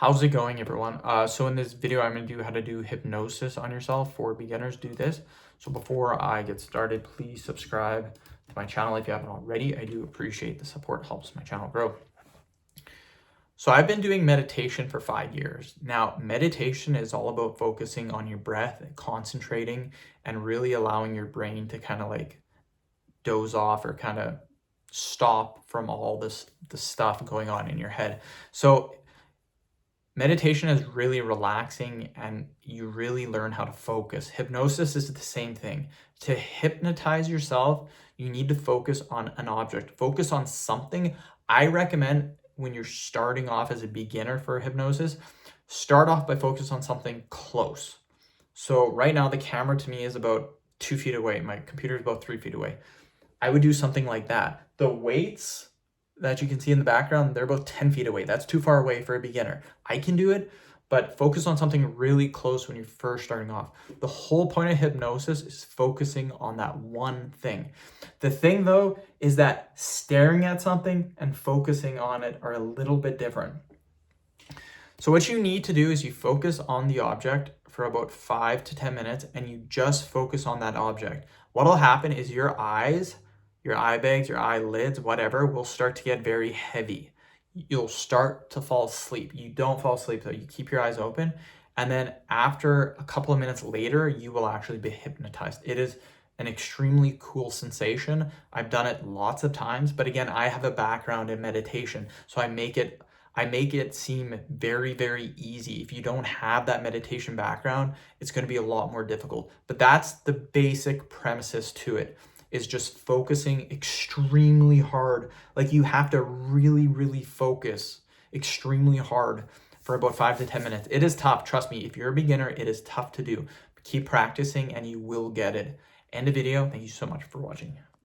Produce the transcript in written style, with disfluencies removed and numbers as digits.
How's it going, everyone? So in this video, I'm going to do how to do hypnosis on yourself. For beginners, do this. So before I get started, please subscribe to my channel if you haven't already. I do appreciate the support. It helps my channel grow. So I've been doing meditation for 5 years. Now, meditation is all about focusing on your breath, concentrating, and really allowing your brain to kind of like doze off or kind of stop from all the stuff going on in your head. So meditation is really relaxing and you really learn how to focus. Hypnosis is the same thing. To hypnotize yourself, you need to focus on an object, focus on something. I recommend when you're starting off as a beginner for hypnosis, start off by focus on something close. So right now the camera to me is about 2 feet away. My computer is about 3 feet away. I would do something like that. The weights that you can see in the background, they're about 10 feet away. That's too far away for a beginner. I can do it, but focus on something really close when you're first starting off. The whole point of hypnosis is focusing on that one thing. The thing though, is that staring at something and focusing on it are a little bit different. So what you need to do is you focus on the object for about 5 to 10 minutes and you just focus on that object. What'll happen is your eyes, your eye bags, your eyelids, whatever, will start to get very heavy. You'll start to fall asleep. You don't fall asleep though. You keep your eyes open. And then after a couple of minutes later, you will actually be hypnotized. It is an extremely cool sensation. I've done it lots of times, but again, I have a background in meditation, so I make it seem very, very easy. If you don't have that meditation background, it's going to be a lot more difficult. But that's the basic premises to it, is just focusing extremely hard. Like you have to really, really focus extremely hard for about 5 to 10 minutes. It is tough. Trust me, if you're a beginner, it is tough to do. Keep practicing and you will get it. End of video. Thank you so much for watching.